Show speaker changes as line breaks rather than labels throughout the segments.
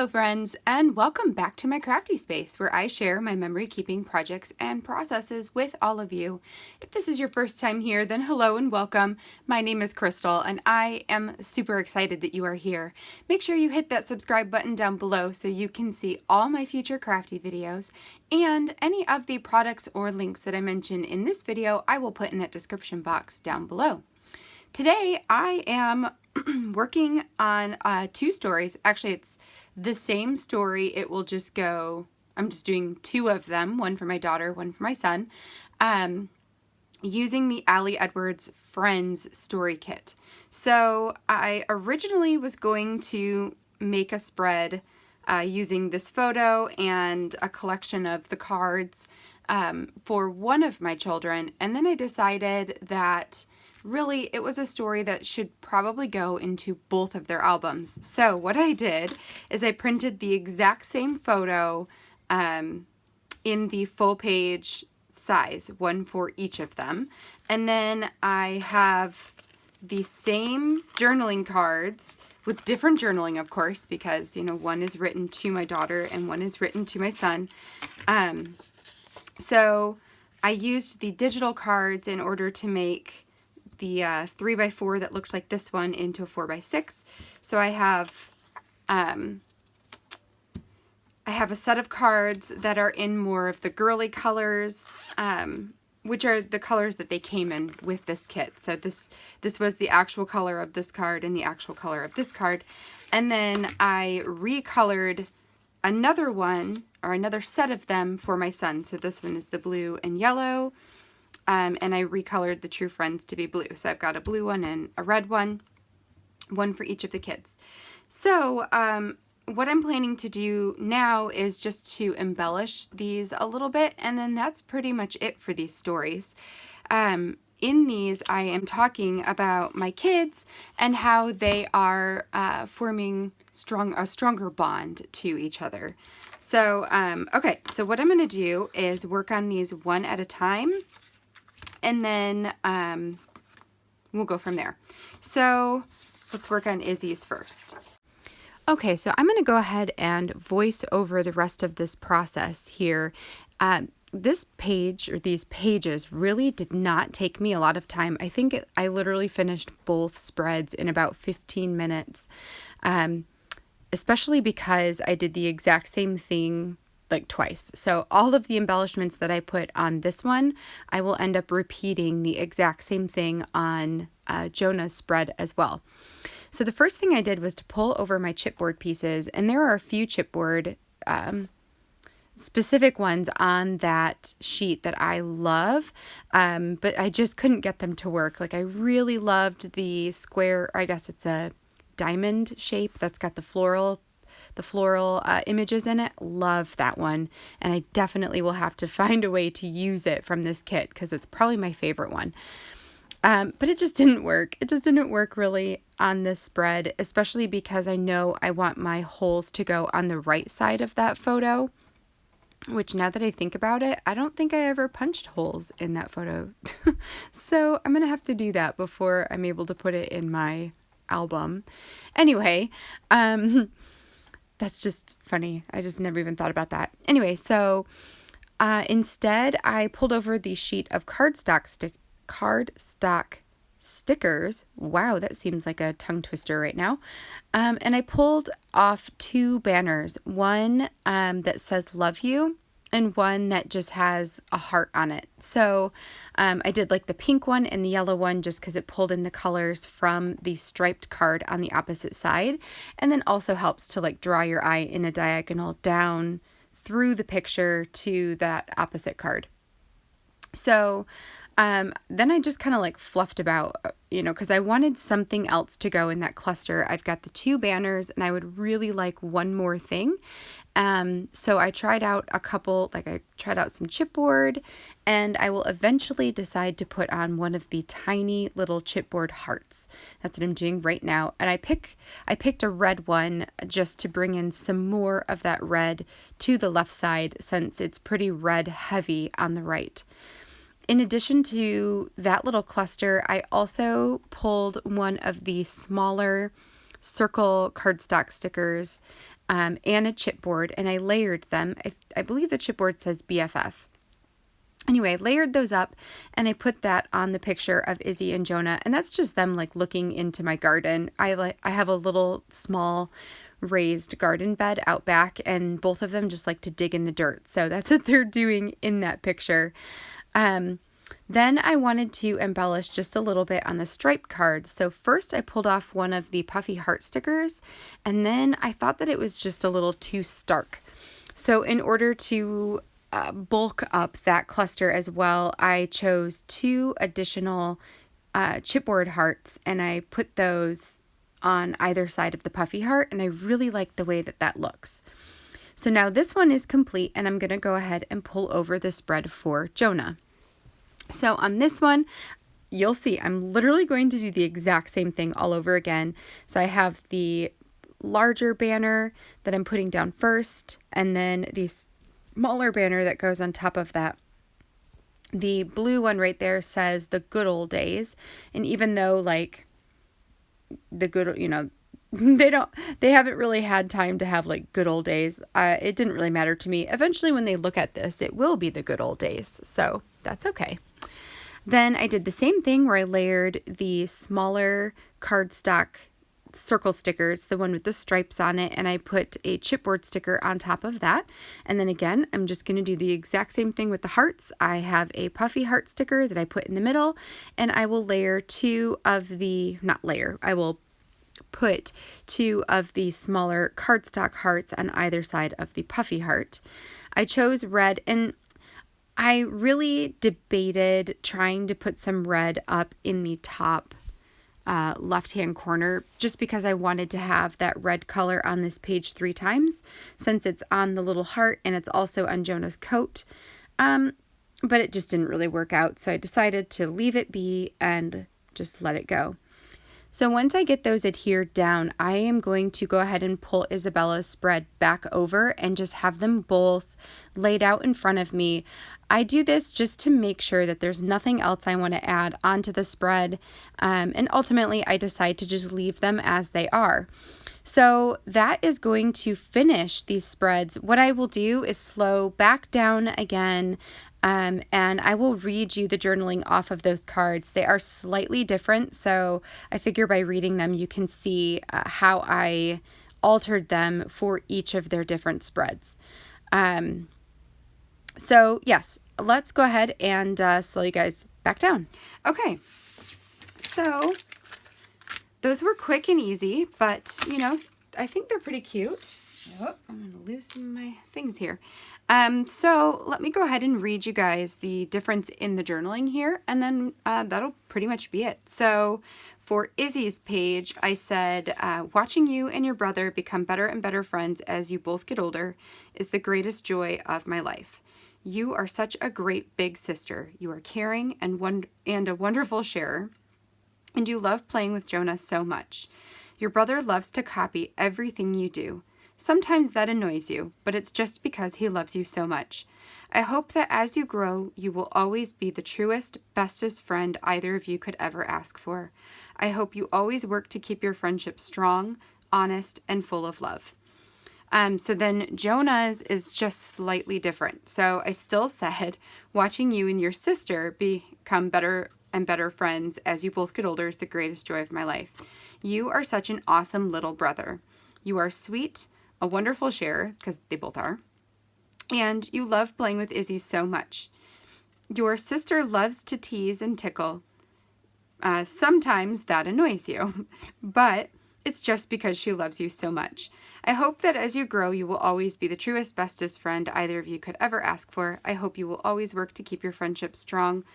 Hello friends, and welcome back to my crafty space where I share my memory keeping projects and processes with all of you. If this is your first time here, then hello and welcome. My name is Crystal and I am super excited that you are here. Make sure you hit that subscribe button down below so you can see all my future crafty videos, and any of the products or links that I mention in this video I will put in that description box down below. Today I am working on two stories. Actually, it's the same story. It will just go, I'm just doing two of them, one for my daughter, one for my son, using the Ali Edwards Friends story kit. So I originally was going to make a spread using this photo and a collection of the cards for one of my children, and then I decided that really, it was a story that should probably go into both of their albums. So what I did is I printed the exact same photo in the full page size, one for each of them. And then I have the same journaling cards with different journaling, of course, because, you know, one is written to my daughter and one is written to my son. So I used the digital cards in order to make the 3x4 that looked like this one into a 4x6. So I have a set of cards that are in more of the girly colors, which are the colors that they came in with this kit. So this was the actual color of this card and the actual color of this card. And then I recolored another one, or another set of them, for my son. So this one is the blue and yellow. And I recolored the True Friends to be blue. So I've got a blue one and a red one for each of the kids. So what I'm planning to do now is just to embellish these a little bit, and then that's pretty much it for these stories. In these, I am talking about my kids and how they are forming a stronger bond to each other. So, okay, so what I'm going to do is work on these one at a time, and then we'll go from there. So let's work on Izzy's first. Okay, so I'm going to go ahead and voice over the rest of this process here. This page, or these pages, really did not take me a lot of time. I think I literally finished both spreads in about 15 minutes, especially because I did the exact same thing like twice. So all of the embellishments that I put on this one, I will end up repeating the exact same thing on Jonah's spread as well. So the first thing I did was to pull over my chipboard pieces, and there are a few chipboard specific ones on that sheet that I love, but I just couldn't get them to work. Like, I really loved the square, I guess it's a diamond shape that's got the floral images in it. Love that one, and I definitely will have to find a way to use it from this kit because it's probably my favorite one. But it just didn't work. It just didn't work really on this spread, especially because I know I want my holes to go on the right side of that photo, which, now that I think about it, I don't think I ever punched holes in that photo. So I'm going to have to do that before I'm able to put it in my album. Anyway, that's just funny. I just never even thought about that. Anyway, so instead I pulled over the sheet of cardstock stickers. Wow, that seems like a tongue twister right now. And I pulled off two banners, one that says love you and one that just has a heart on it. So I did like the pink one and the yellow one just because it pulled in the colors from the striped card on the opposite side, and then also helps to like draw your eye in a diagonal down through the picture to that opposite card. So then I just kind of like fluffed about, because I wanted something else to go in that cluster. I've got the two banners and I would really like one more thing. So I tried out a couple, I tried out some chipboard, and I will eventually decide to put on one of the tiny little chipboard hearts. That's what I'm doing right now. And I picked a red one just to bring in some more of that red to the left side, since it's pretty red heavy on the right. In addition to that little cluster, I also pulled one of the smaller circle cardstock stickers and a chipboard, and I layered them. I believe the chipboard says BFF. Anyway, I layered those up and I put that on the picture of Izzy and Jonah, and that's just them like looking into my garden. I have a little small raised garden bed out back, and both of them just like to dig in the dirt. So that's what they're doing in that picture. Then I wanted to embellish just a little bit on the stripe card. So first I pulled off one of the puffy heart stickers, and then I thought that it was just a little too stark. So in order to bulk up that cluster as well, I chose 2 additional chipboard hearts, and I put those on either side of the puffy heart, and I really like the way that that looks. So now this one is complete, and I'm going to go ahead and pull over the spread for Jonah. So on this one, you'll see I'm literally going to do the exact same thing all over again. So I have the larger banner that I'm putting down first, and then the smaller banner that goes on top of that. The blue one right there says the good old days, and even though like the good, they haven't really had time to have like good old days, it didn't really matter to me. Eventually when they look at this, it will be the good old days, so that's okay. Then I did the same thing where I layered the smaller cardstock circle stickers, the one with the stripes on it, and I put a chipboard sticker on top of that. And then again, I'm just going to do the exact same thing with the hearts. I have a puffy heart sticker that I put in the middle, and I will layer 2 of the, I will put 2 of the smaller cardstock hearts on either side of the puffy heart. I chose red, and I really debated trying to put some red up in the top left-hand corner, just because I wanted to have that red color on this page 3 times, since it's on the little heart and it's also on Jonah's coat. But it just didn't really work out, so I decided to leave it be and just let it go. So once I get those adhered down, I am going to go ahead and pull Isabella's spread back over and just have them both laid out in front of me. I do this just to make sure that there's nothing else I want to add onto the spread, and ultimately I decide to just leave them as they are. So that is going to finish these spreads. What I will do is slow back down again, and I will read you the journaling off of those cards. They are slightly different, so I figure by reading them you can see how I altered them for each of their different spreads. So yes, let's go ahead and slow you guys back down. Okay, so those were quick and easy, but I think they're pretty cute. Oh, I'm going to lose some of my things here. So let me go ahead and read you guys the difference in the journaling here, and then that'll pretty much be it. So for Izzy's page, I said, watching you and your brother become better and better friends as you both get older is the greatest joy of my life. You are such a great big sister. You are caring and a wonderful sharer, and you love playing with Jonah so much. Your brother loves to copy everything you do. Sometimes that annoys you, but it's just because he loves you so much. I hope that as you grow, you will always be the truest, bestest friend either of you could ever ask for. I hope you always work to keep your friendship strong, honest, and full of love. So then Jonah's is just slightly different. So I still said, watching you and your sister become better and better friends as you both get older is the greatest joy of my life. You are such an awesome little brother. You are sweet, a wonderful sharer, because they both are, and you love playing with Izzy so much. Your sister loves to tease and tickle. Sometimes that annoys you, but it's just because she loves you so much. I hope that as you grow, you will always be the truest, bestest friend either of you could ever ask for. I hope you will always work to keep your friendship strong,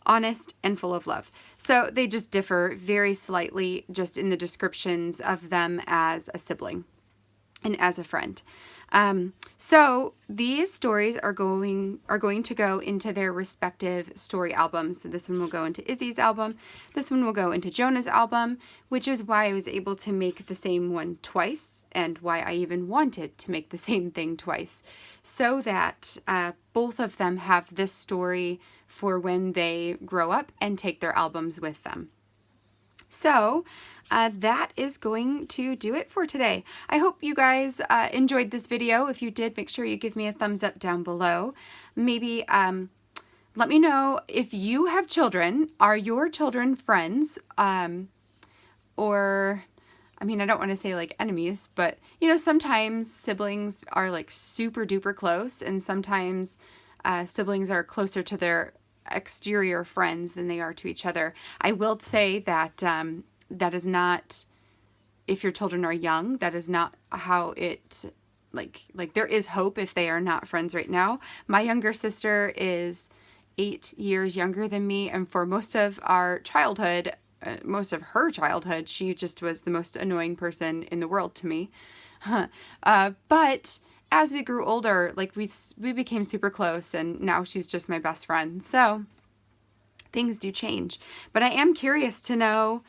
honest, and full of love. So they just differ very slightly just in the descriptions of them as a sibling and as a friend. So these stories are going to go into their respective story albums. So this one will go into Izzy's album. This one will go into Jonah's album, which is why I was able to make the same one twice, and why I even wanted to make the same thing twice, so that both of them have this story for when they grow up and take their albums with them. So that is going to do it for today. I hope you guys enjoyed this video. If you did, make sure you give me a thumbs up down below. Maybe let me know if you have children. Are your children friends? Or, I mean, I don't want to say like enemies, but you know, sometimes siblings are like super duper close, and sometimes siblings are closer to their exterior friends than they are to each other. I will say that that is not, if your children are young, that is not how it, like there is hope if they are not friends right now. My younger sister is 8 years younger than me, and for most of our childhood, most of her childhood, she just was the most annoying person in the world to me. But as we grew older, like we became super close, and now she's just my best friend. So things do change. But I am curious to know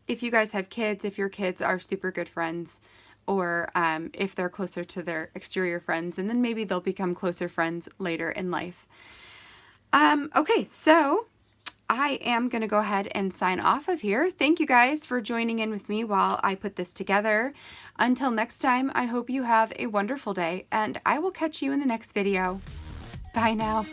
if you guys have kids, if your kids are super good friends, or if they're closer to their exterior friends, and then maybe they'll become closer friends later in life. Okay, so I am going to go ahead and sign off of here. Thank you guys for joining in with me while I put this together. Until next time, I hope you have a wonderful day, and I will catch you in the next video. Bye now.